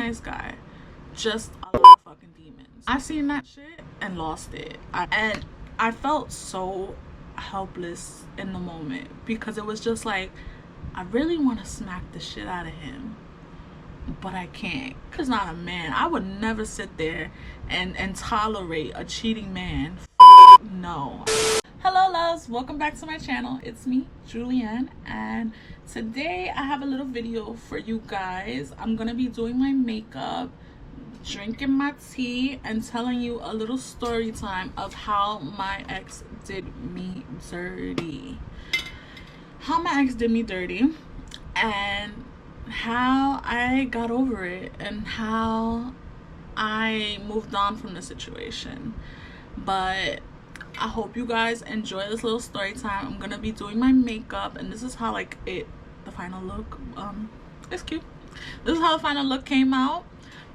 nice guy, just a lot of fucking demons. I seen that shit and lost it. I felt so helpless in the moment, because it was just like, I really want to smack the shit out of him, but I can't. He's not a man. I would never sit there and tolerate a cheating man. No. Hello loves, welcome back to my channel. It's me, Julianne, and today I have a little video for you guys. I'm gonna be doing my makeup, drinking my tea, and telling you a little story time of how my ex did me dirty. How my ex did me dirty, and how I got over it, and how I moved on from the situation. But I hope you guys enjoy this little story time. I'm gonna be doing my makeup, and this is how the final look, it's cute. This is how the final look came out.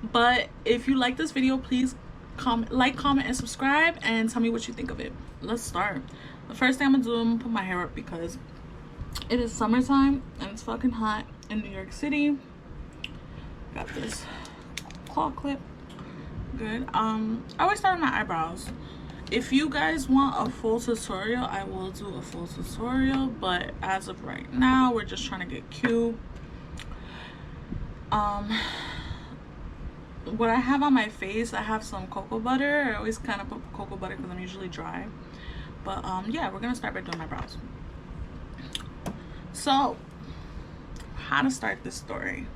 But if you like this video, please comment, and subscribe, and tell me what you think of it. Let's start. The first thing I'm gonna do, I'm gonna put my hair up because it is summertime and it's fucking hot in New York City. Got this claw clip. Good. I always start with my eyebrows. If you guys want a full tutorial, I will do a full tutorial, but as of right now, we're just trying to get cute. What I have on my face, I have some cocoa butter. I always kind of put cocoa butter because I'm usually dry. But yeah, we're gonna start by doing my brows. So, how to start this story?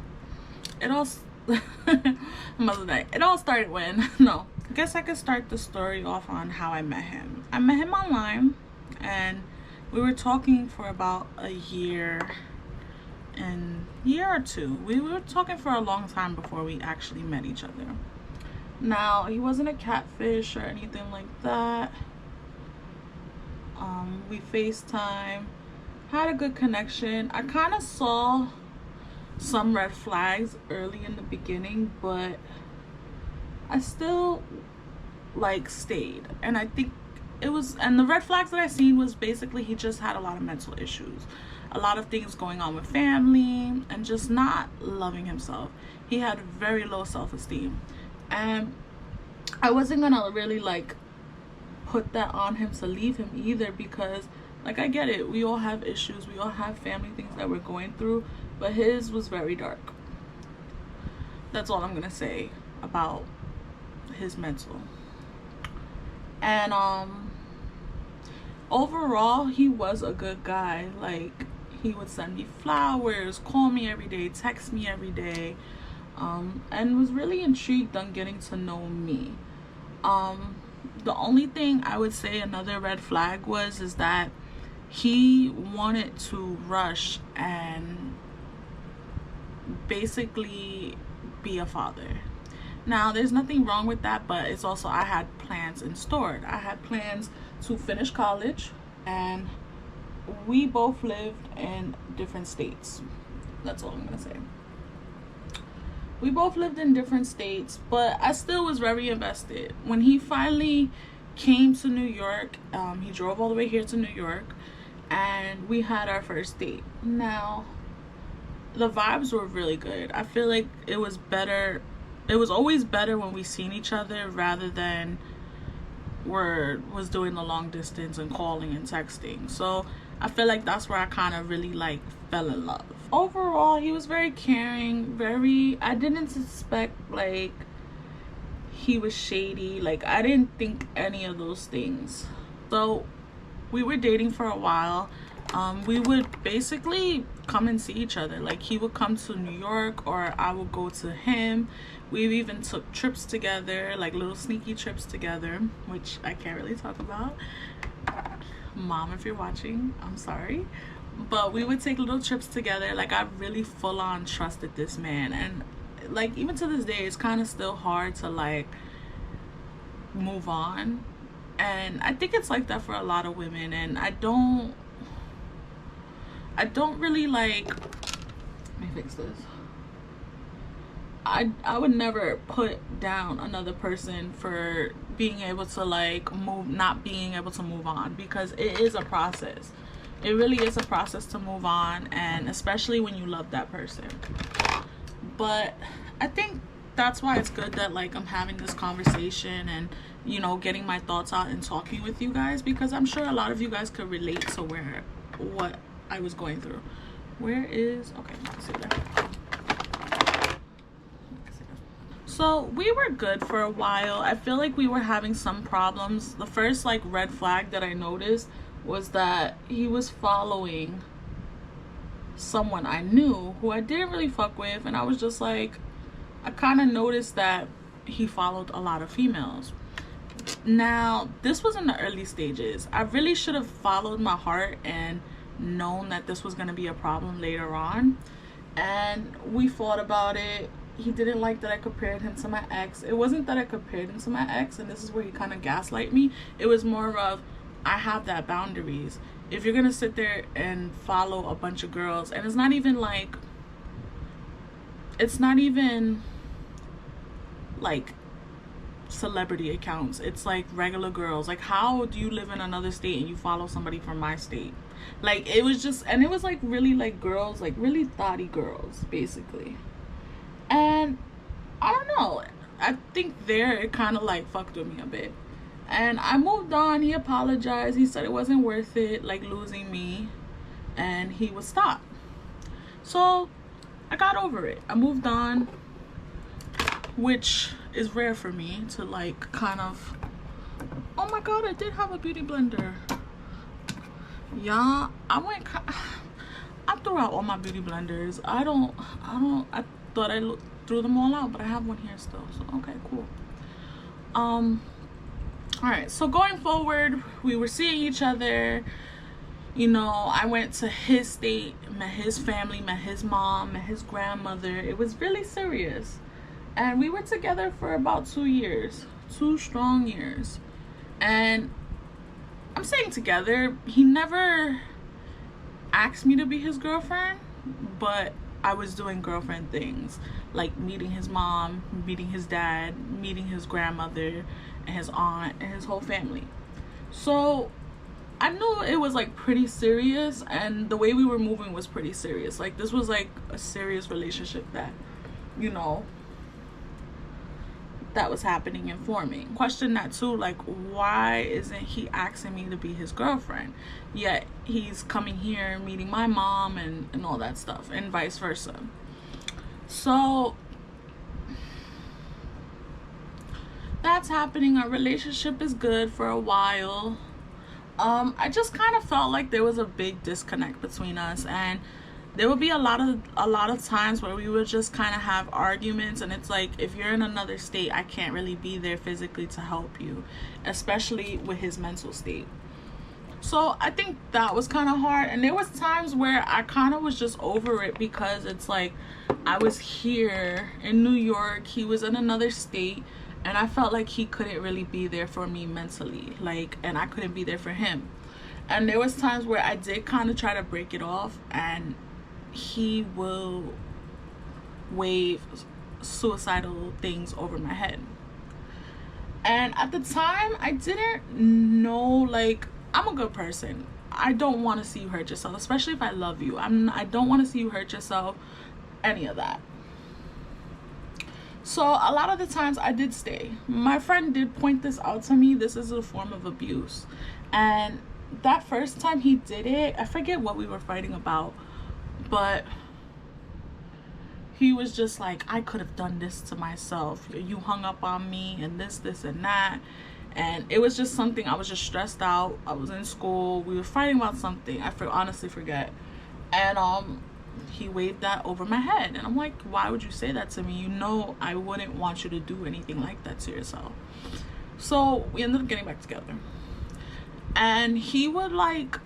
It all it all started when I guess I could start the story off on how I met him. I met him online, and we were talking for about a year or two. We were talking for a long time before we actually met each other. Now, he wasn't a catfish or anything like that. We FaceTime, had a good connection. I kind of saw some red flags early in the beginning, but I still stayed. And I think and the red flags that I seen was basically he just had a lot of mental issues, a lot of things going on with family, and just not loving himself. He had very low self-esteem, and I wasn't gonna really put that on him to leave him either, because I get it, we all have issues, we all have family things that we're going through, but his was very dark. That's all I'm gonna say about his mental. And overall, he was a good guy. He would send me flowers, call me every day, text me every day, and was really intrigued on getting to know me. The only thing I would say another red flag is that he wanted to rush and basically be a father. Now, there's nothing wrong with that, but it's also, I had plans in store. I had plans to finish college, and we both lived in different states. That's all I'm gonna say. We both lived in different states, but I still was very invested. When he finally came to New York, he drove all the way here to New York, and we had our first date. Now, the vibes were really good. I feel like it was better. It was always better when we seen each other rather than was doing the long distance and calling and texting. So I feel like that's where I kind of really fell in love. Overall, he was very caring, I didn't suspect he was shady. I didn't think any of those things. So we were dating for a while. We would basically come and see each other. He would come to New York, or I would go to him. We even took trips together, little sneaky trips together, which I can't really talk about. Mom, if you're watching, I'm sorry. But we would take little trips together. I really full on trusted this man. And even to this day, it's kind of still hard to move on. And I think it's like that for a lot of women. And I don't really let me fix this. I would never put down another person for being able to not being able to move on, because it is a process. It really is a process to move on, and especially when you love that person. But I think that's why it's good that like I'm having this conversation and, you know, getting my thoughts out and talking with you guys, because I'm sure a lot of you guys could relate to what I was going through. Where is, okay, I can see that. So we were good for a while. I feel like we were having some problems. The first like red flag that I noticed was that he was following someone I knew who I didn't really fuck with, and I was just like, I kind of noticed that he followed a lot of females. Now, this was in the early stages. I really should have followed my heart and known that this was going to be a problem later on. And we fought about it. He didn't like that I compared him to my ex. It wasn't that I compared him to my ex, and this is where he kind of gaslight me. It was more of, I have that boundaries. If you're going to sit there and follow a bunch of girls, and it's not even like celebrity accounts, it's like regular girls. Like, how do you live in another state and you follow somebody from my state? Like, it was just, and it was like really like girls, like really thotty girls basically. And I don't know, I think there it kind of like fucked with me a bit, and I moved on. He apologized. He said it wasn't worth it, like losing me, and he would stop. So I got over it. I moved on, which is rare for me to like kind of, oh my god, I did have a beauty blender. Yeah, I threw out all my beauty blenders. I thought I threw them all out, but I have one here still, so okay, cool. All right, so going forward, we were seeing each other. You know, I went to his state, met his family, met his mom, met his grandmother. It was really serious. And we were together for about 2 years, 2 strong years. And I'm saying together, he never asked me to be his girlfriend, but I was doing girlfriend things, like meeting his mom, meeting his dad, meeting his grandmother and his aunt and his whole family. So I knew it was like pretty serious, and the way we were moving was pretty serious. Like, this was like a serious relationship that, you know, that was happening and forming. Question that too, like, why isn't he asking me to be his girlfriend? Yet he's coming here, meeting my mom and all that stuff, and vice versa. So that's happening. Our relationship is good for a while. I just kind of felt like there was a big disconnect between us, and there would be a lot of times where we would just kind of have arguments, and it's like, if you're in another state, I can't really be there physically to help you, especially with his mental state. So I think that was kind of hard, and there was times where I kind of was just over it, because it's like, I was here in New York, he was in another state, and I felt like he couldn't really be there for me mentally, like, and I couldn't be there for him. And there was times where I did kind of try to break it off, and he will wave suicidal things over my head. And at the time, I didn't know, like, I'm a good person. I don't want to see you hurt yourself, especially if I love you. I don't want to see you hurt yourself, any of that. So a lot of the times I did stay. My friend did point this out to me. This is a form of abuse. And that first time he did it, I forget what we were fighting about, but he was just like, I could have done this to myself. You hung up on me and this and that. And it was just something, I was just stressed out. I was in school. We were fighting about something. I honestly forget. And he waved that over my head. And I'm like, why would you say that to me? You know I wouldn't want you to do anything like that to yourself. So we ended up getting back together. And he would like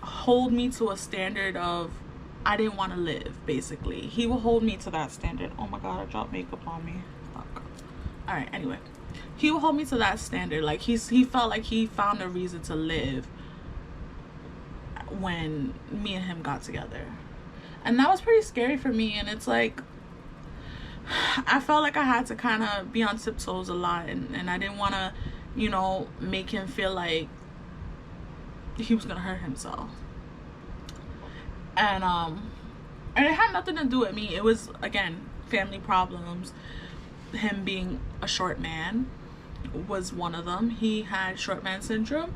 hold me to a standard of, I didn't want to live, basically. He will hold me to that standard. Oh my god, I dropped makeup on me. Fuck. All right, anyway, he will hold me to that standard. Like, he felt like he found a reason to live when me and him got together, and that was pretty scary for me. And it's like, I felt like I had to kind of be on tiptoes a lot, and I didn't want to, you know, make him feel like he was gonna hurt himself. And it had nothing to do with me. It was, again, family problems. him being a short man was one of them. He had short man syndrome,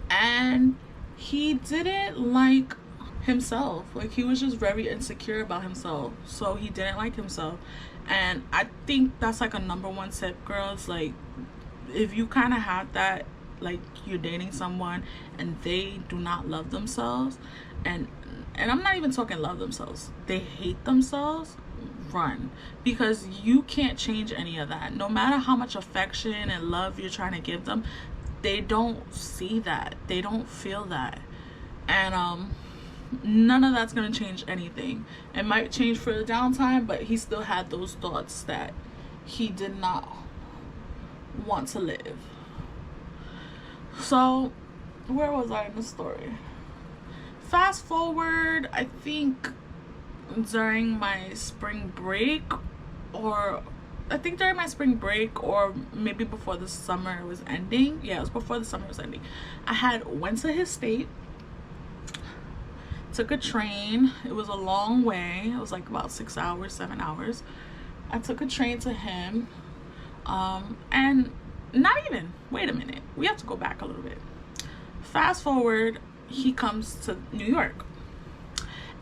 and he didn't like himself. Like, he was just very insecure about himself, so he didn't like himself. And I think that's like a number one tip, girls. Like, if you kind of have that, like, you're dating someone and they do not love themselves, and I'm not even talking love themselves, they hate themselves, run. Because you can't change any of that. No matter how much affection and love you're trying to give them, they don't see that, they don't feel that. And none of that's gonna change anything. It might change for the downtime, but he still had those thoughts that he did not want to live. So where was I in the story? Fast forward, I think during my spring break, or maybe before the summer was ending. Yeah, it was before the summer was ending. I had went to his state, took a train. It was a long way. It was like about 6 hours, 7 hours. I took a train to him, and not even, wait a minute, we have to go back a little bit. Fast forward, he comes to New York,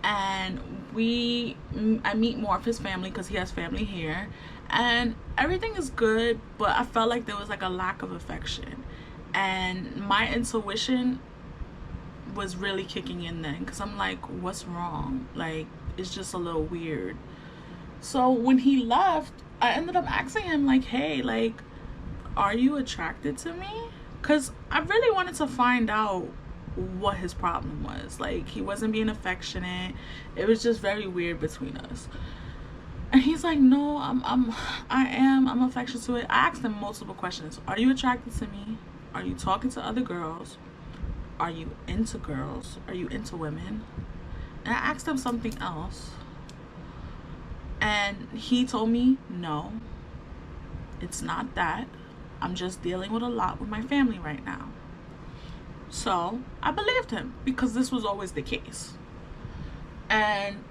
and I meet more of his family because he has family here, and everything is good, but I felt like there was like a lack of affection, and my intuition was really kicking in then, because I'm like, what's wrong? Like, it's just a little weird. So when he left, I ended up asking him, like, hey, like, are you attracted to me? Because I really wanted to find out what his problem was. Like, he wasn't being affectionate. It was just very weird between us. And he's like, no, I'm affectionate to it. I asked him multiple questions. Are you attracted to me? Are you talking to other girls? Are you into girls? Are you into women? And I asked him something else, and he told me, no, it's not that. I'm just dealing with a lot with my family right now. So I believed him, because this was always the case. And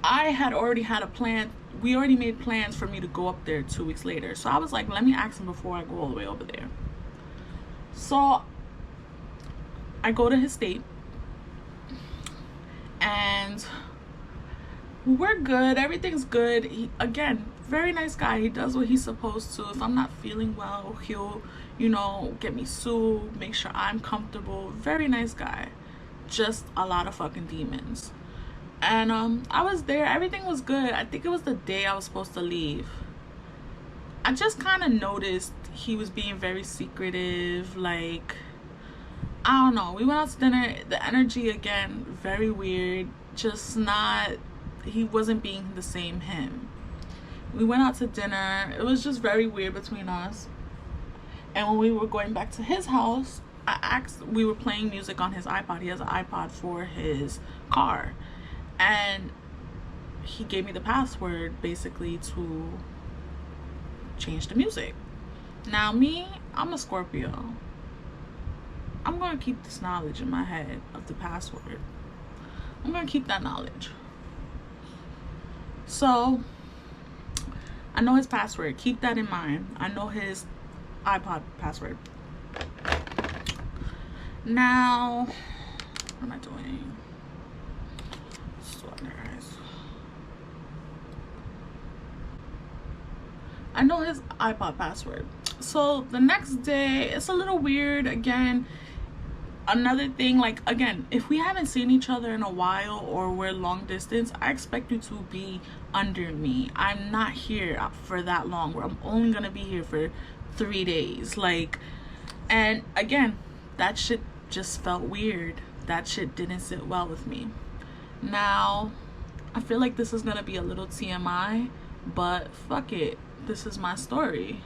I had already had a plan. We already made plans for me to go up there 2 weeks later. So I was like, let me ask him before I go all the way over there. So I go to his state, and we're good. Everything's good. He, again, very nice guy. He does what he's supposed to. If I'm not feeling well, he'll, get me soothed, make sure I'm comfortable. Very nice guy. Just a lot of fucking demons. And I was there. Everything was good. I think it was the day I was supposed to leave. I just kind of noticed he was being very secretive. Like, I don't know. We went out to dinner. The energy, again, very weird. Just not, he wasn't being the same him. We went out to dinner. It was just very weird between us. And when we were going back to his house, we were playing music on his iPod. He has an iPod for his car. And he gave me the password, basically, to change the music. Now, me, I'm a Scorpio. I'm going to keep this knowledge in my head of the password. I'm going to keep that knowledge. So, I know his password. Keep that in mind. I know his iPod password. Now, what am I doing? I know his iPod password. So the next day, it's a little weird. Again, another thing, like, again, if we haven't seen each other in a while, or we're long distance, I expect you to be under me. I'm not here for that long. I'm only gonna be here for 3 days. Like, and again, that shit just felt weird. That shit didn't sit well with me. Now, I feel like this is gonna be a little TMI, but fuck it. This is my story.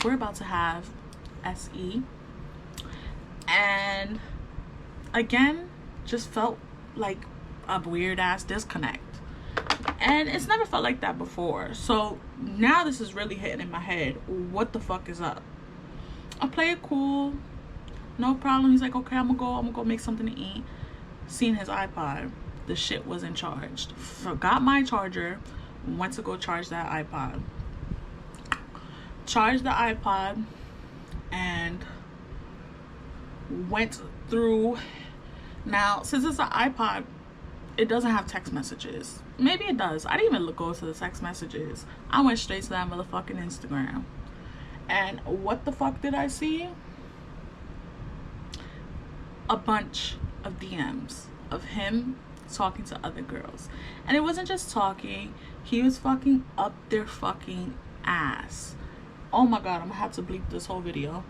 We're about to have SE. And again, just felt like a weird ass disconnect. And it's never felt like that before. So now this is really hitting in my head. What the fuck is up? I play it cool. No problem. He's like, okay, I'm gonna go make something to eat. Seen his iPod. The shit wasn't charged. Forgot my charger. Went to go charge that iPod. charged the iPod and went through. Now, since it's an iPod, it doesn't have text messages. Maybe it does. I didn't even go to the text messages. I went straight to that motherfucking Instagram. And what the fuck did I see? A bunch of DMs of him talking to other girls. And it wasn't just talking. He was fucking up their fucking ass. Oh my god, I'm gonna have to bleep this whole video.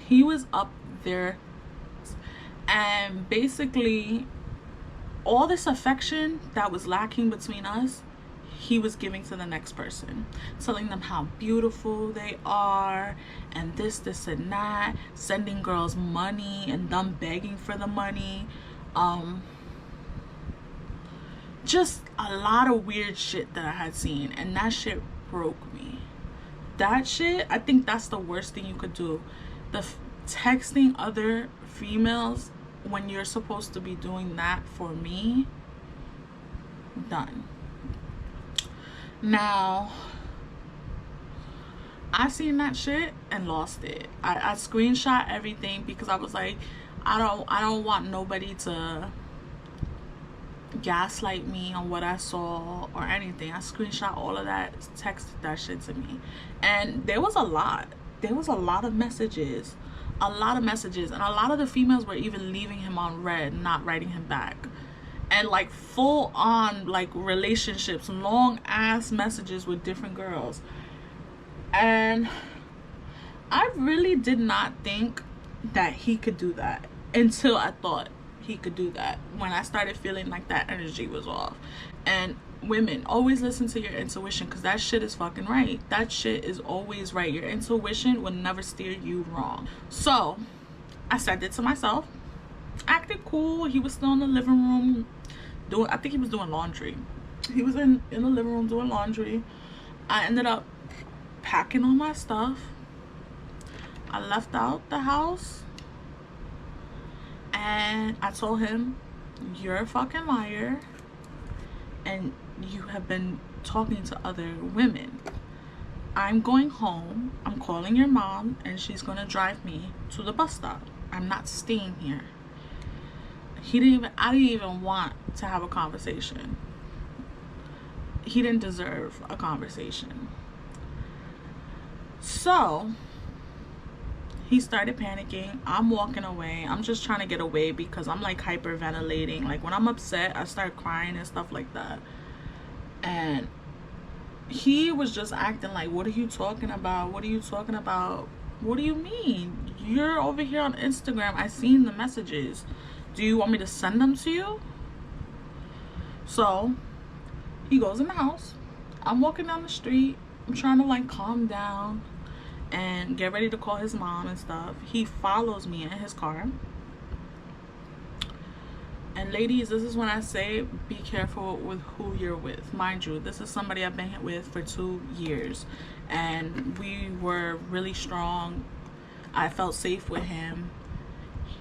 He was up there, and basically all this affection that was lacking between us, he was giving to the next person, telling them how beautiful they are and this and that, sending girls money and them begging for the money. Just a lot of weird shit that I had seen, and that shit broke me. That shit, I think that's the worst thing you could do. Texting other females when you're supposed to be doing that for me. Done. Now, I seen that shit and lost it. I screenshot everything because I was like, I don't want nobody to gaslight me on what I saw or anything. I screenshot all of that, texted that shit to me, and there was a lot of messages, and a lot of the females were even leaving him on red, not writing him back, and like full on like relationships, long ass messages with different girls. And I really did not think that he could do that until I thought he could do that, when I started feeling like that energy was off. And women, always listen to your intuition, because that shit is fucking right. That shit is always right. Your intuition will never steer you wrong. So I said it to myself, acted cool. He was still in the living room I think he was doing laundry. He was in the living room doing laundry. I ended up packing all my stuff. I left out the house and I told him, you're a fucking liar and you have been talking to other women. I'm going home. I'm calling your mom and she's gonna drive me to the bus stop. I'm not staying here. I didn't even want to have a conversation. He didn't deserve a conversation. So he started panicking. I'm walking away. I'm just trying to get away because I'm like hyperventilating. Like when I'm upset, I start crying and stuff like that. And he was just acting like, what are you talking about? What are you talking about? What do you mean? You're over here on Instagram. I seen the messages. Do you want me to send them to you? So he goes in the house. I'm walking down the street. I'm trying to like calm down and get ready to call his mom and stuff. He follows me in his car. And ladies, this is when I say be careful with who you're with. Mind you, this is somebody I've been with for 2 years and we were really strong. I felt safe with him.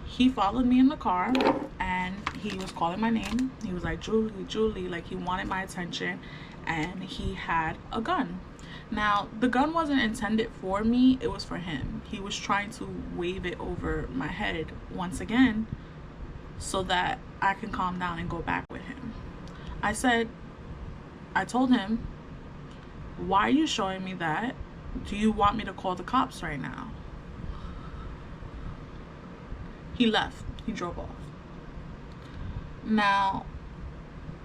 He followed me in the car and he was calling my name. He was like, Julie, Julie, like he wanted my attention, and he had a gun. Now, the gun wasn't intended for me, it was for him. He was trying to wave it over my head once again so that I can calm down and go back with him. I told him, why are you showing me that? Do you want me to call the cops right now? He left. He drove off. Now,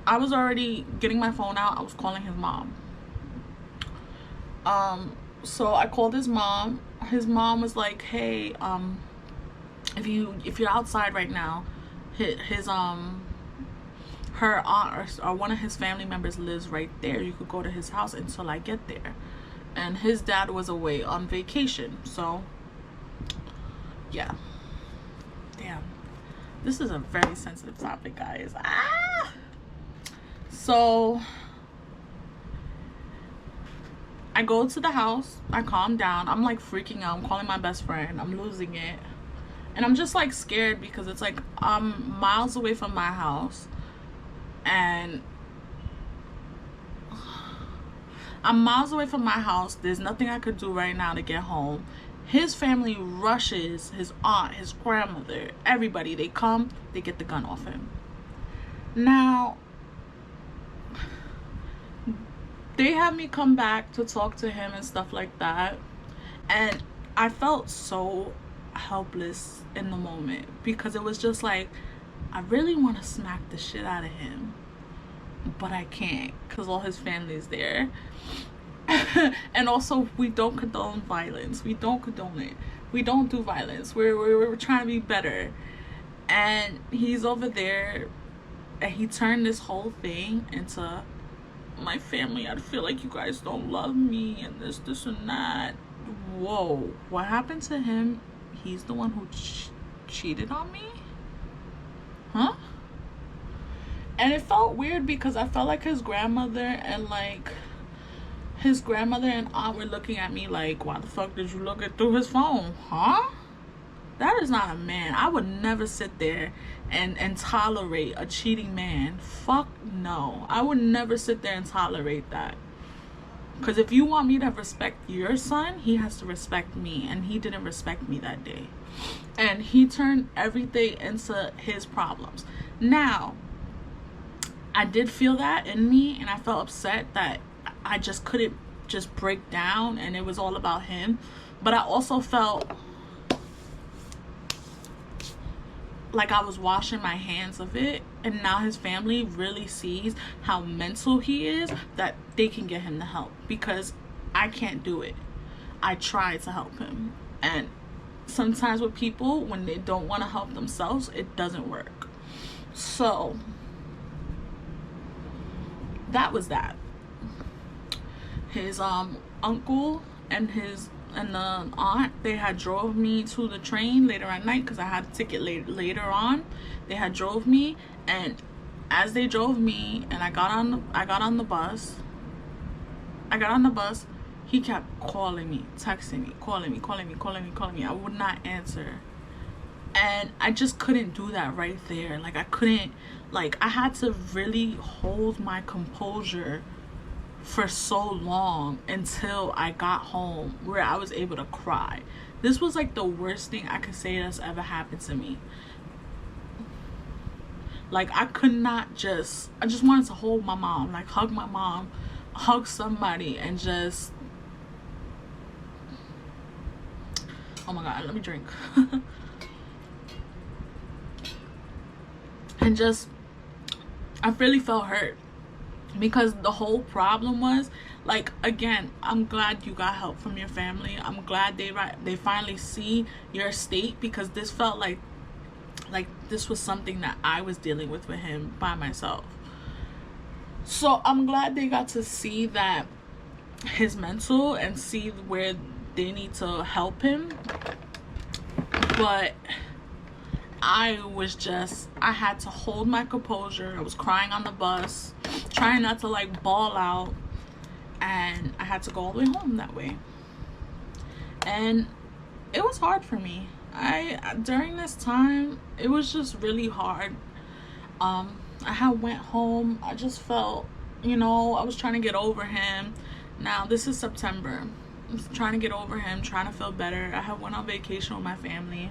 I was already getting my phone out. I was calling his mom. So I called his mom. His mom was like, hey, if you're outside right now, her aunt or one of his family members lives right there. You could go to his house until I get there. And his dad was away on vacation. So yeah. Damn, this is a very sensitive topic, guys. So I go to the house. I calm down. I'm like freaking out. I'm calling my best friend. I'm losing it. And I'm just like scared because it's like I'm miles away from my house. And I'm miles away from my house. There's nothing I could do right now to get home. His family rushes his aunt, his grandmother, everybody. They come, they get the gun off him. Now, they have me come back to talk to him and stuff like that. And I felt so helpless in the moment because it was just like, I really want to smack the shit out of him, but I can't because all his family's there. And also, we don't condone violence. We don't condone it. We don't do violence. We're trying to be better. And he's over there, and he turned this whole thing into, my family, I feel like you guys don't love me, and this and that. Whoa, what happened to him? He's the one who cheated on me? Huh? And it felt weird because I felt like his grandmother and aunt were looking at me like, why the fuck did you look it through his phone? Huh? That is not a man. I would never sit there and tolerate a cheating man. Fuck no. I would never sit there and tolerate that. Because if you want me to respect your son, he has to respect me. And he didn't respect me that day. And he turned everything into his problems. Now, I did feel that in me. And I felt upset that I just couldn't just break down. And it was all about him. But I also felt like I was washing my hands of it, and now his family really sees how mental he is, that they can get him the help, because I can't do it. I try to help him, and sometimes with people, when they don't want to help themselves, it doesn't work. So that was that. His uncle and the aunt, they had drove me to the train later at night because I had a ticket later on. They had drove me, and as they drove me and I got on the bus, he kept calling me, texting me, calling me. I would not answer. And I just couldn't do that right there. I had to really hold my composure for so long until I got home, where I was able to cry. This was like the worst thing I could say that's ever happened to me. I just wanted to hold my mom, hug my mom, hug somebody, and just, oh my God, let me drink. And just, I really felt hurt. Because the whole problem was, again, I'm glad you got help from your family. I'm glad they finally see your state, because this felt like this was something that I was dealing with him by myself. So I'm glad they got to see that his mental and see where they need to help him. But I had to hold my composure. I was crying on the bus, trying not to bawl out, and I had to go all the way home that way. And it was hard for me. During this time, it was just really hard. I had went home. I just felt, I was trying to get over him. Now this is September. I was trying to get over him, trying to feel better. I had went on vacation with my family.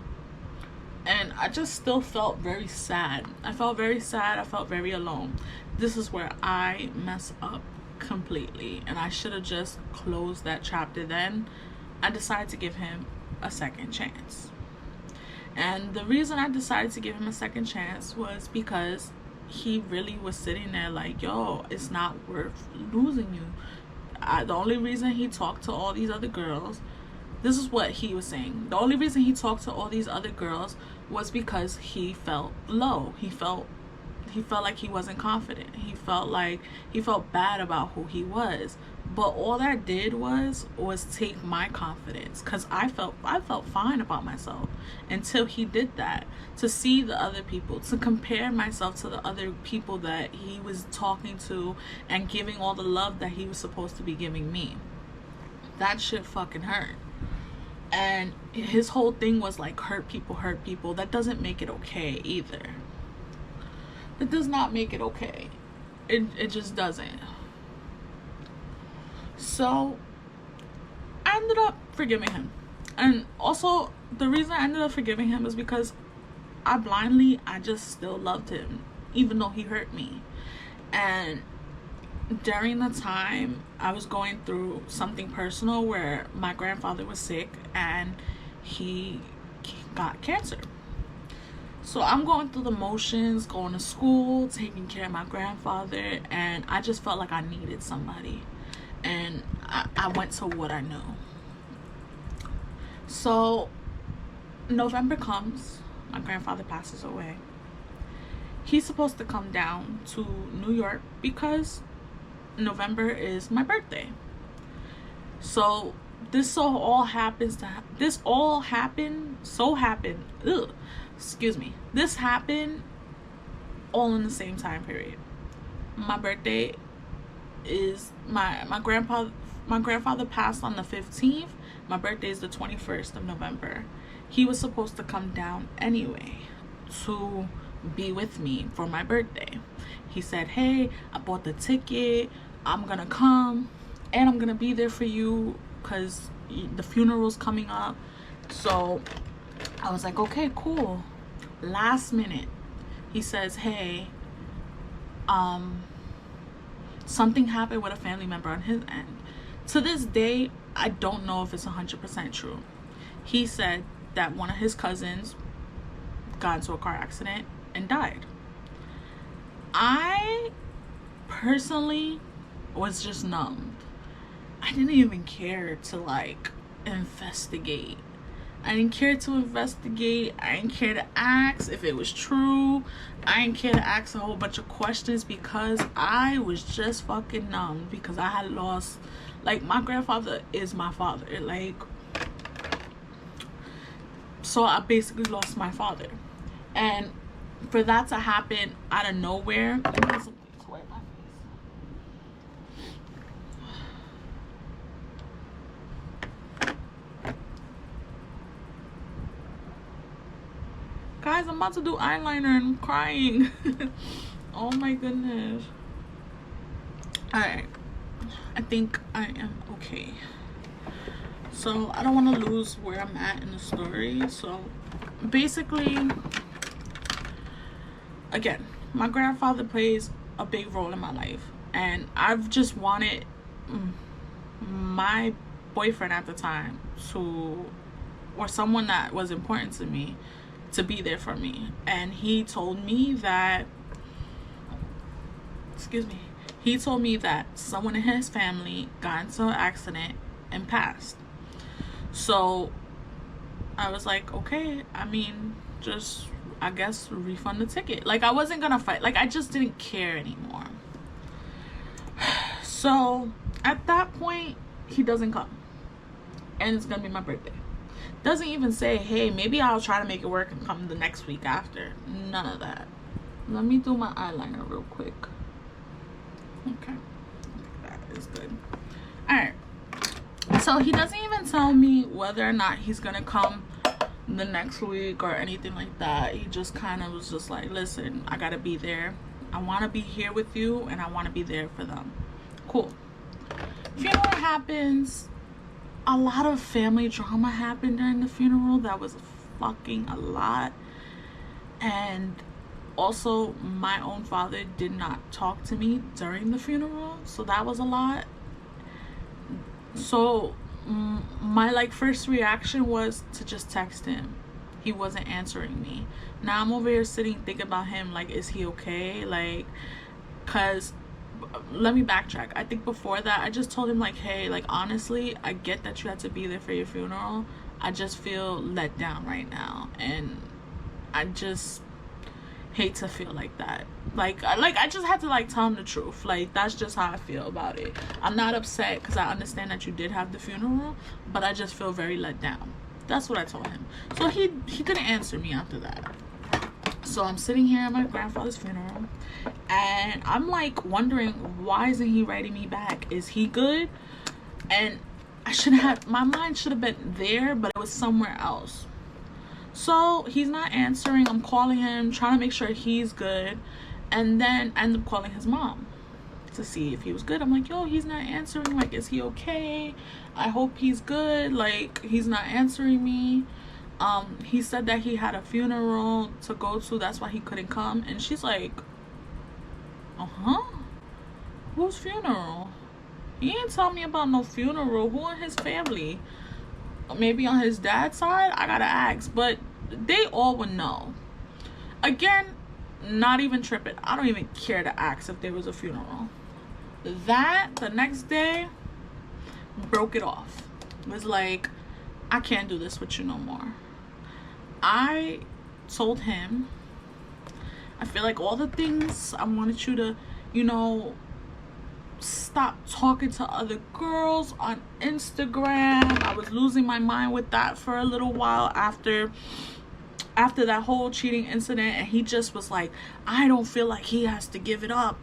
And I just still felt very sad. I felt very sad. I felt very alone. This is where I mess up completely. And I should have just closed that chapter then. I decided to give him a second chance. And the reason I decided to give him a second chance was because he really was sitting there like, yo, it's not worth losing you. The only reason he talked to all these other girls, this is what he was saying. The only reason he talked to all these other girls was because he felt low. He felt like he wasn't confident. He felt bad about who he was. But all that did was take my confidence, because I felt fine about myself until he did that. To see the other people, to compare myself to the other people that he was talking to and giving all the love that he was supposed to be giving me. That shit fucking hurt. And his whole thing was hurt people. That doesn't make it okay either. It does not make it okay. It just doesn't. So I ended up forgiving him. And also, the reason I ended up forgiving him is because I just still loved him, even though he hurt me. And during the time, I was going through something personal where my grandfather was sick and he got cancer. So I'm going through the motions, going to school, taking care of my grandfather, and I just felt like I needed somebody. And I went to what I know. So November comes, my grandfather passes away. He's supposed to come down to New York because November is my birthday. So this all happened. This happened all in the same time period. My birthday is my grandfather passed on the 15th. My birthday is the 21st of November. He was supposed to come down anyway to be with me for my birthday. He said, hey, I bought the ticket, I'm gonna come and I'm gonna be there for you because the funeral's coming up. So I was like, okay, cool. Last minute, he says, hey, something happened with a family member on his end. To this day, I don't know if it's 100% true. He said that one of his cousins got into a car accident and died. I personally was just numbed. I didn't even care to investigate. I didn't care to investigate. I didn't care to ask if it was true. I didn't care to ask a whole bunch of questions because I was just fucking numb because I had lost, my grandfather is my father. So I basically lost my father. And for that to happen out of nowhere, guys, I'm about to do eyeliner and I'm crying. Oh my goodness. Alright, I think I am okay. So I don't want to lose where I'm at in the story. So basically, again, my grandfather plays a big role in my life, and I've just wanted my boyfriend at the time or someone that was important to me, to be there for me. And he told me that someone in his family got into an accident and passed. So I was like, okay, I mean, just, I guess, refund the ticket. I wasn't gonna fight. I just didn't care anymore. So at that point, he doesn't come, and it's gonna be my birthday. Doesn't even say, hey, maybe I'll try to make it work and come the next week after. None of that. Let me do my eyeliner real quick. Okay, that is good. All right. So he doesn't even tell me whether or not he's gonna come the next week or anything like that. He just kind of was just like, listen, I gotta be there. I want to be here with you, and I want to be there for them. Cool. Funeral happens. A lot of family drama happened during the funeral. That was fucking a lot. And also, my own father did not talk to me during the funeral, so that was a lot. So my first reaction was to just text him. He wasn't answering me. Now I'm over here sitting thinking about him, is he okay? Cause let me backtrack. I think before that, I just told him hey, honestly, I get that you had to be there for your funeral. I just feel let down right now, and I just hate to feel like that. I just had to tell him the truth. That's just how I feel about it. I'm not upset because I understand that you did have the funeral, but I just feel very let down. That's what I told him. So he didn't answer me after that. So I'm sitting here at my grandfather's funeral, and I'm wondering, why isn't he writing me back? Is he good? And my mind should have been there, but it was somewhere else. So he's not answering. I'm calling him, trying to make sure he's good, and then I end up calling his mom. to see if he was good. I'm like, yo, he's not answering. Like, is he okay? I hope he's good. Like, he's not answering me. He said that he had a funeral to go to, that's why he couldn't come. And she's like, whose funeral? He ain't tell me about no funeral. Who in his family? Maybe on his dad's side? I gotta ask. But they all would know. Again, not even tripping. I don't even care to ask if there was a funeral. That, the next day, broke it off. It was like, I can't do this with you no more. I told him, I feel like all the things I wanted you to, you know, stop talking to other girls on Instagram. I was losing my mind with that for a little while after that whole cheating incident, and he just was like, I don't feel like he has to give it up.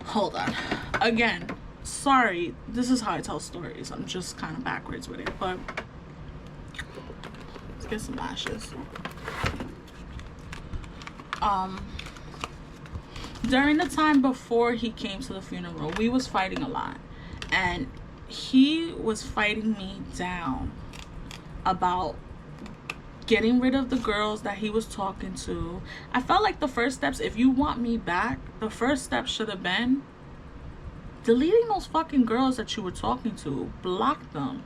Hold on. Again, sorry, this is how I tell stories. I'm just kind of backwards with it, but let's get some ashes. During the time before he came to the funeral, we was fighting a lot, and he was fighting me down about getting rid of the girls that he was talking to. I felt like the first steps, if you want me back, the first step should have been deleting those fucking girls that you were talking to. Block them.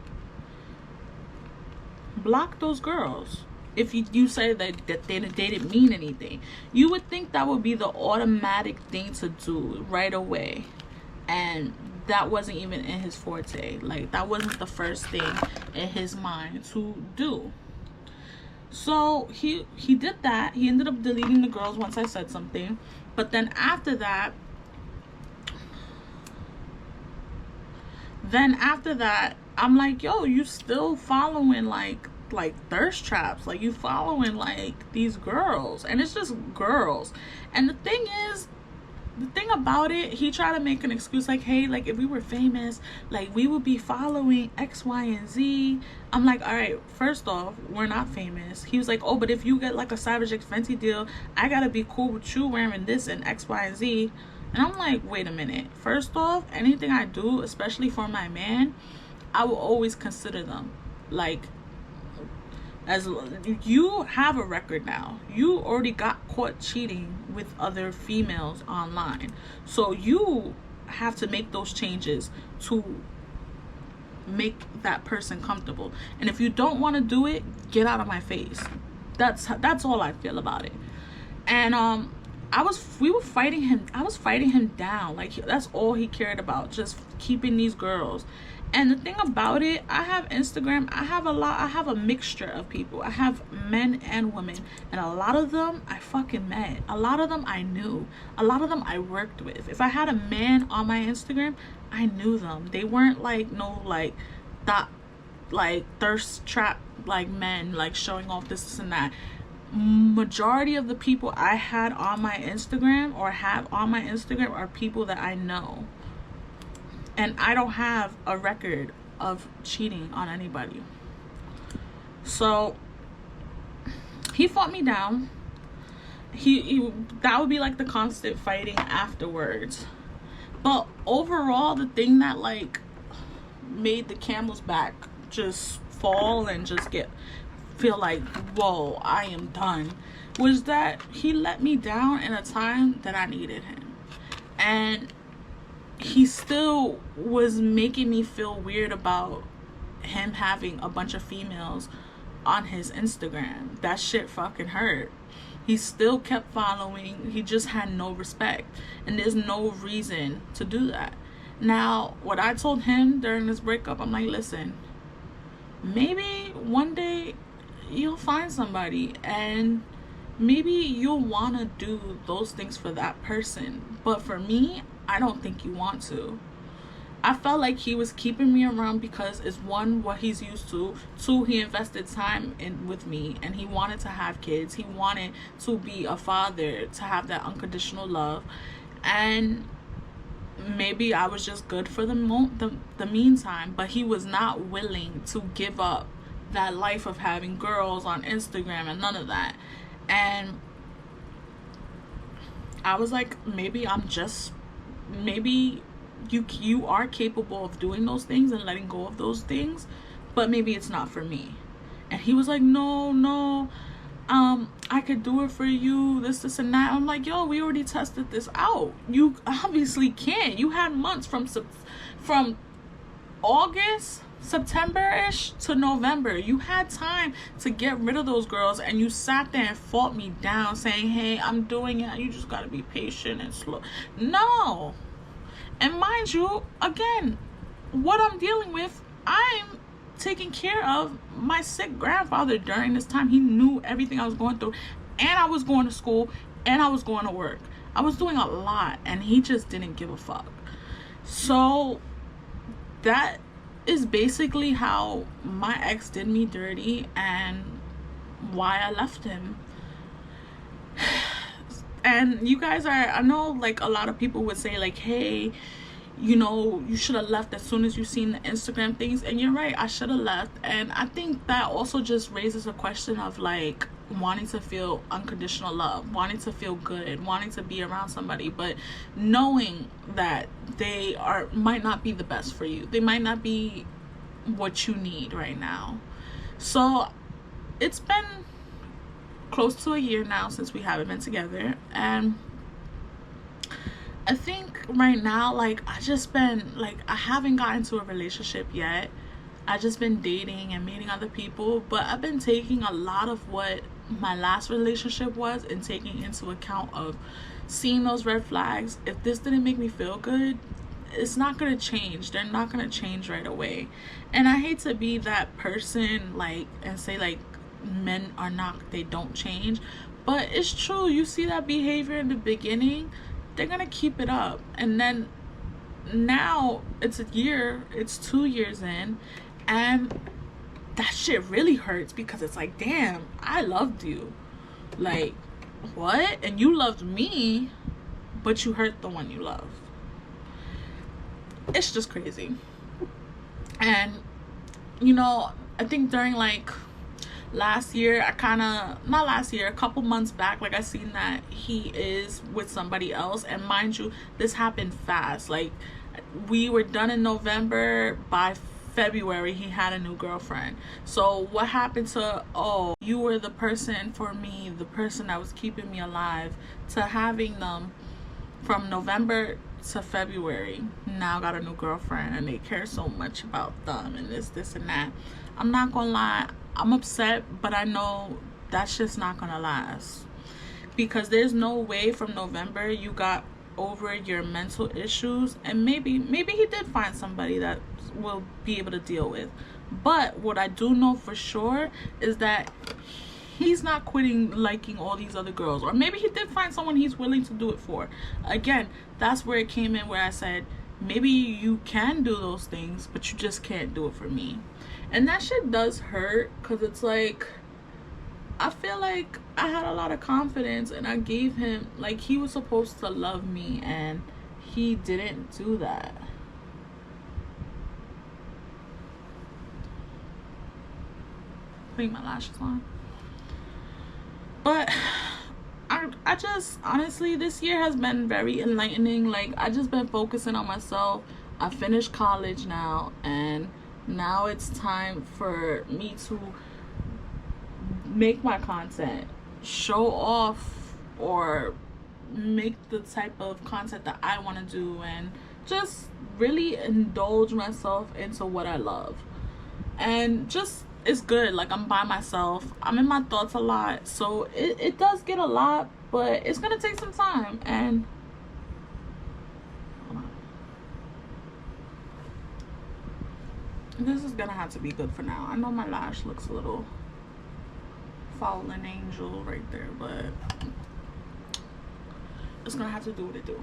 Block those girls. If you say that they didn't mean anything, you would think that would be the automatic thing to do right away, and that wasn't even in his forte. Like, that wasn't the first thing in his mind to do. So he did that. He ended up deleting the girls once I said something, but then after that I'm like, yo, you still following like thirst traps, like you following like these girls, and it's just girls. And the thing about it, he tried to make an excuse like, hey, like if we were famous, like we would be following X, Y, and Z. I'm like, all right, first off, we're not famous. He was like, oh, but if you get like a Savage X Fenty deal, I gotta be cool with you wearing this and X, Y, and Z. And I'm like, wait a minute. First off, anything I do, especially for my man, I will always consider them. Like, as you have a record now, you already got caught cheating with other females online, so you have to make those changes to make that person comfortable. And if you don't want to do it, get out of my face. That's all I feel about it. And I was fighting him down. Like, that's all he cared about, just keeping these girls. And the thing about it, I have Instagram, I have a mixture of people. I have men and women, and a lot of them I fucking met. A lot of them I knew. A lot of them I worked with. If I had a man on my Instagram, I knew them. They weren't like no like that like thirst trap like men like showing off this and that. Majority of the people I had on my Instagram or have on my Instagram are people that I know. And I don't have a record of cheating on anybody. So he fought me down. He that would be like the constant fighting afterwards. But overall, the thing that like made the camel's back just fall and just feel like, whoa, I am done, was that he let me down in a time that I needed him. And he still was making me feel weird about him having a bunch of females on his Instagram. That shit fucking hurt. He still kept following. He just had no respect, and there's no reason to do that. Now, what I told him during this breakup, I'm like, listen, maybe one day you'll find somebody, and maybe you'll want to do those things for that person, but for me, I don't think you want to. I felt like he was keeping me around because it's one, what he's used to. Two, he invested time in with me, and he wanted to have kids. He wanted to be a father, to have that unconditional love. And maybe I was just good for the meantime, but he was not willing to give up that life of having girls on Instagram and none of that. And I was like, maybe I'm just maybe you are capable of doing those things and letting go of those things, but maybe it's not for me. And he was like, no, I could do it for you, this and that. I'm like, yo, we already tested this out. You obviously can't. You had months from August, September-ish to November. You had time to get rid of those girls, and you sat there and fought me down saying, hey, I'm doing it, you just gotta be patient and slow. No. And mind you, again, what I'm dealing with, I'm taking care of my sick grandfather during this time. He knew everything I was going through, and I was going to school, and I was going to work. I was doing a lot, and he just didn't give a fuck. So that is basically how my ex did me dirty and why I left him. And you guys I know, like, a lot of people would say, like, hey, you know, you should have left as soon as you seen the Instagram things. And you're right, I should have left. And I think that also just raises a question of, like, wanting to feel unconditional love, wanting to feel good, wanting to be around somebody, but knowing that they might not be the best for you. They might not be what you need right now. So it's been close to a year now since we haven't been together, and I think right now, like, I haven't gotten into a relationship yet. I just been dating and meeting other people, but I've been taking a lot of what my last relationship was and taking into account of seeing those red flags. If this didn't make me feel good, it's not gonna change. They're not gonna change right away. And I hate to be that person, like, and say, like, men are not, they don't change, but it's true. You see that behavior in the beginning, they're gonna keep it up, and then now it's 2 years in, and that shit really hurts, because it's like, damn, I loved you, like, what? And you loved me, but you hurt the one you love. It's just crazy. And you know, I think during, like, last year, a couple months back, like, I seen that he is with somebody else. And mind you, this happened fast. Like, we were done in November. By February, he had a new girlfriend. So what happened to, oh, you were the person for me, the person that was keeping me alive, to having them from November to February, now got a new girlfriend, and they care so much about them and this and that. I'm not gonna lie, I'm upset, but I know that's just not gonna last, because there's no way from November you got over your mental issues. And maybe he did find somebody that will be able to deal with, but what I do know for sure is that he's not quitting liking all these other girls. Or maybe he did find someone he's willing to do it for. Again, that's where it came in, where I said, maybe you can do those things, but you just can't do it for me. And that shit does hurt, because it's like, I feel like I had a lot of confidence, and I gave him, like, he was supposed to love me, and he didn't do that. Putting my lashes on. But I just, honestly, this year has been very enlightening. Like, I just been focusing on myself. I finished college now, and now it's time for me to make my content, show off, or make the type of content that I want to do, and just really indulge myself into what I love. And just, it's good. Like, I'm by myself, I'm in my thoughts a lot, so it does get a lot, but it's gonna take some time. And this is gonna have to be good for now. I know my lash looks a little fallen angel right there, but it's gonna have to do what it do.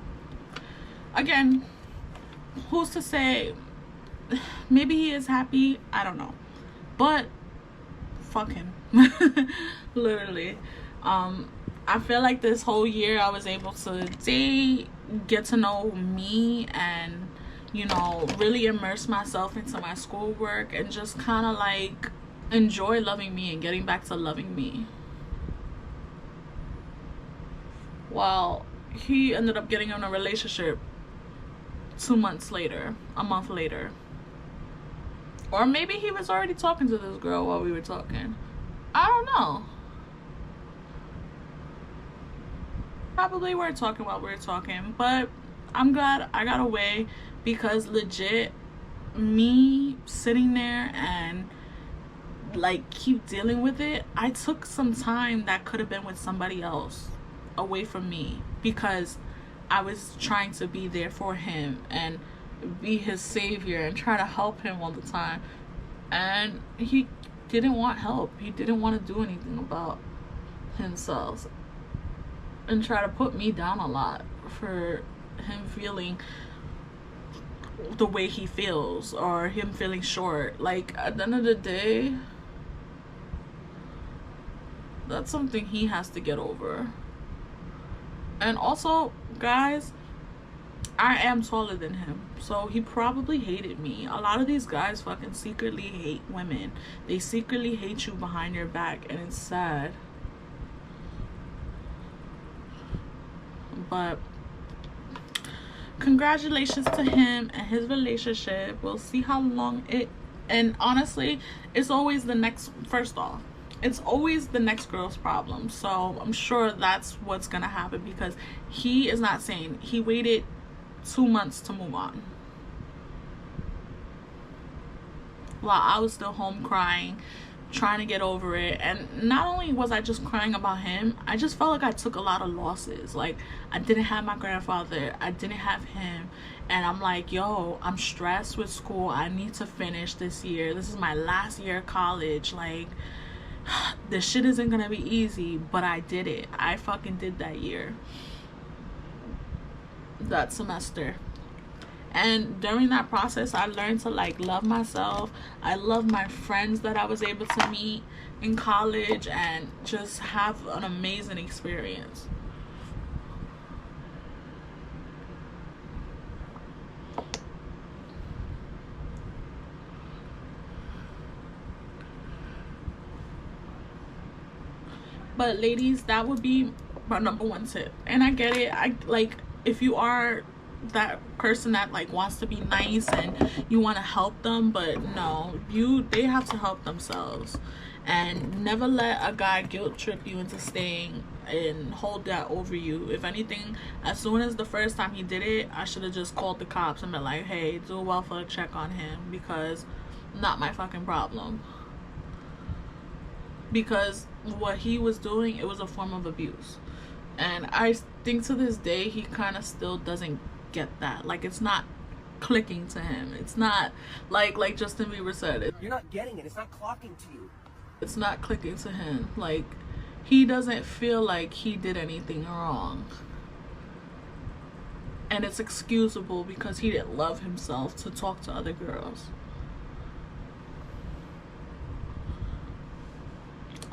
Again, who's to say? Maybe he is happy, I don't know, but fuck him. Literally. I feel like this whole year I was able to date, get to know me, and, you know, really immerse myself into my schoolwork, and just kind of like enjoy loving me and getting back to loving me. Well, he ended up getting in a relationship 2 months later, a month later. Or maybe he was already talking to this girl while we were talking. I don't know. Probably we're talking while we're talking. But I'm glad I got away, because legit, me sitting there and like keep dealing with it, I took some time that could have been with somebody else away from me, because I was trying to be there for him and be his savior and try to help him all the time, and he didn't want help. He didn't want to do anything about himself, and try to put me down a lot for him feeling the way he feels, or him feeling short. Like, at the end of the day, that's something he has to get over. And also, guys, I am taller than him, so he probably hated me. A lot of these guys fucking secretly hate women. They secretly hate you behind your back, and it's sad. But congratulations to him and his relationship. We'll see how long it, and honestly, it's always the next, first off, it's always the next girl's problem. So I'm sure that's what's gonna happen, because he is not sane. He waited 2 months to move on, while I was still home crying, trying to get over it. And not only was I just crying about him, I just felt like I took a lot of losses. Like, I didn't have my grandfather, I didn't have him, and I'm like, yo, I'm stressed with school. I need to finish this year. This is my last year of college. Like, this shit isn't gonna be easy, but I did it. I fucking did that year, that semester. And during that process, I learned to like love myself. I love my friends that I was able to meet in college, and just have an amazing experience. But ladies, that would be my number one tip. And I get it. I like, if you are that person that like wants to be nice and you want to help them, but no, they have to help themselves. And never let a guy guilt trip you into staying and hold that over you. If anything, as soon as the first time he did it, I should have just called the cops and been like, hey, do a welfare check on him, because not my fucking problem. Because what he was doing, it was a form of abuse. And I think to this day, he kind of still doesn't get that. Like, it's not clicking to him. It's not like Justin Bieber said, you're not getting it. It's not clocking to you. It's not clicking to him. Like, he doesn't feel like he did anything wrong. And it's excusable because he didn't love himself to talk to other girls.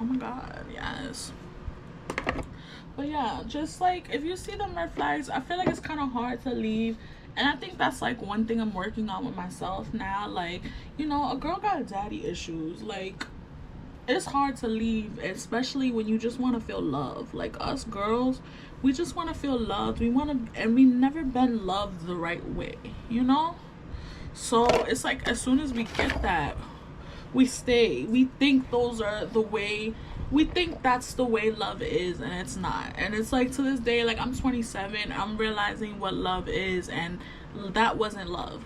Oh my god, yes. But yeah, just like, if you see the red flags, I feel like it's kind of hard to leave. And I think that's like one thing I'm working on with myself now. Like, you know, a girl got daddy issues. Like, it's hard to leave, especially when you just want to feel love. Like, us girls, we just want to feel loved. We want to, and we never been loved the right way, you know? So it's like, as soon as we get that, we stay. We think those are the way, we think that's the way love is, and it's not. And it's like, to this day, like, I'm 27, I'm realizing what love is, and that wasn't love.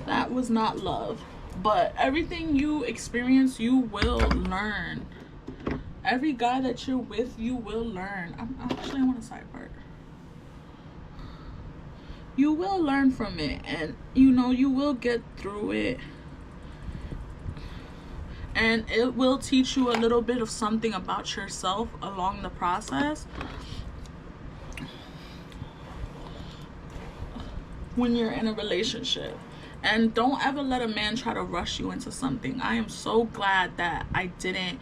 That was not love. But everything you experience, you will learn. Every guy that you're with, you will learn. I want a side part. You will learn from it, and you know, you will get through it, and it will teach you a little bit of something about yourself along the process when you're in a relationship. And don't ever let a man try to rush you into something. I am so glad that I didn't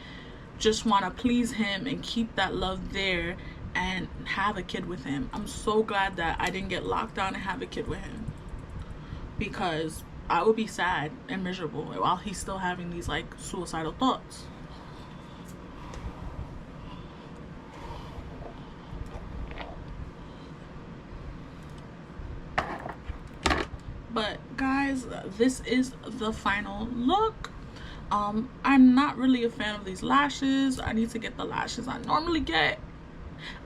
just want to please him and keep that love there and have a kid with him. I'm so glad that I didn't get locked down and have a kid with him, because I would be sad and miserable while he's still having these like suicidal thoughts. this is the final look. I'm not really a fan of these lashes. I need to get the lashes I normally get.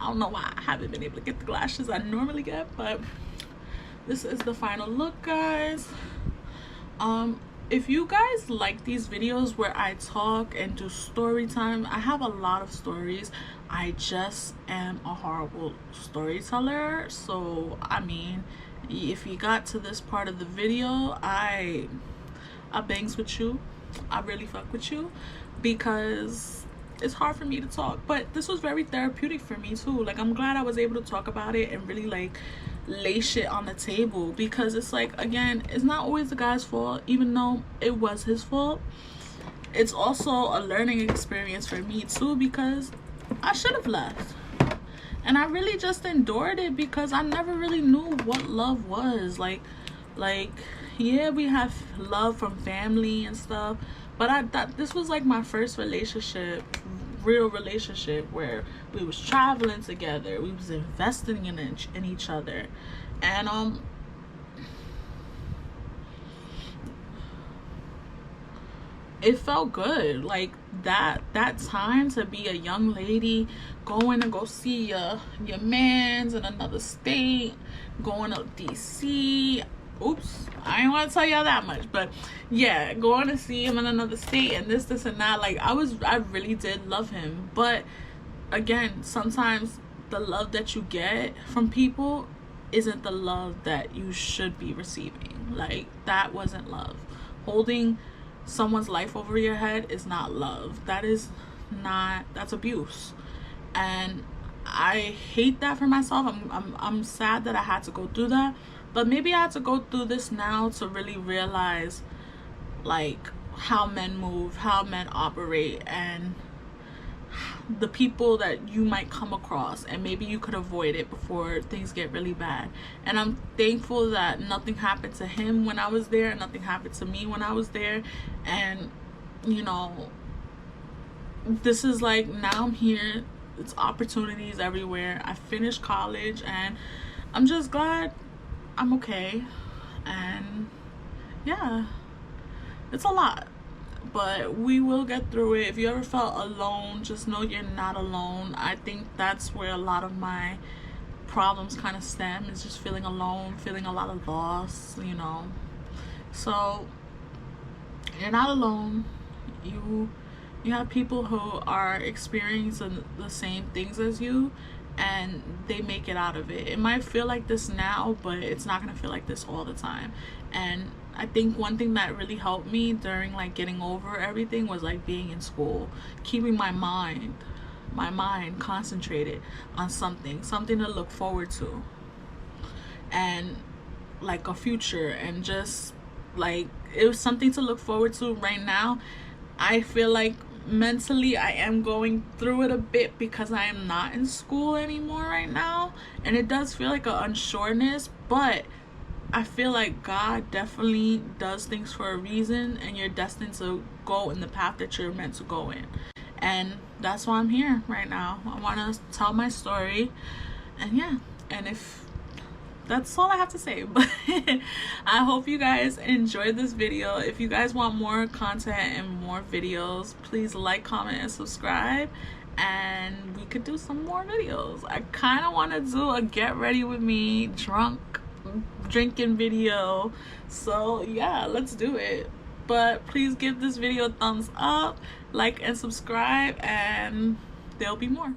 I don't know why I haven't been able to get the lashes I normally get, but this is the final look, guys. If you guys like these videos where I talk and do story time, I have a lot of stories. I just am a horrible storyteller. So I mean, if you got to this part of the video, I bangs with you. I really fuck with you, because it's hard for me to talk, but this was very therapeutic for me too. Like, I'm glad I was able to talk about it and really like lay shit on the table, because it's like, again, it's not always the guy's fault, even though it was his fault. It's also a learning experience for me too, because I should have left, and I really just endured it because I never really knew what love was. Like yeah, we have love from family and stuff, but this was like my first relationship, real relationship, where we was traveling together, we was investing in each other, and it felt good. Like that time to be a young lady, going to go see your mans in another state, going to DC. Oops, I didn't want to tell y'all that much, but yeah, going to see him in another state and this and that. Like, I really did love him, but again, sometimes the love that you get from people isn't the love that you should be receiving. Like, that wasn't love. Holding someone's life over your head is not love. That's abuse, and I hate that for myself. I'm sad that I had to go through that. But maybe I had to go through this now to really realize, like, how men move, how men operate, and the people that you might come across, and maybe you could avoid it before things get really bad. And I'm thankful that nothing happened to him when I was there, and nothing happened to me when I was there. And, you know, this is like, now I'm here. It's opportunities everywhere. I finished college, and I'm just glad I'm okay. And yeah, it's a lot, but we will get through it. If you ever felt alone, just know you're not alone. I think that's where a lot of my problems kind of stem, is just feeling alone, feeling a lot of loss, you know. So you're not alone. You have people who are experiencing the same things as you, and they make it out of it. It might feel like this now, but it's not gonna feel like this all the time. And I think one thing that really helped me during like getting over everything was like being in school, keeping my mind concentrated on something to look forward to, and like a future, and just like, it was something to look forward to. Right now, I feel like mentally I am going through it a bit, because I am not in school anymore right now, and it does feel like an unsureness, but I feel like God definitely does things for a reason, and you're destined to go in the path that you're meant to go in. And that's why I'm here right now. I want to tell my story, and yeah, and if that's all I have to say. But I hope you guys enjoyed this video. If you guys want more content and more videos, please like, comment, and subscribe, and we could do some more videos. I kind of want to do a get ready with me drinking video, so yeah, let's do it. But please give this video a thumbs up, like, and subscribe, and there'll be more.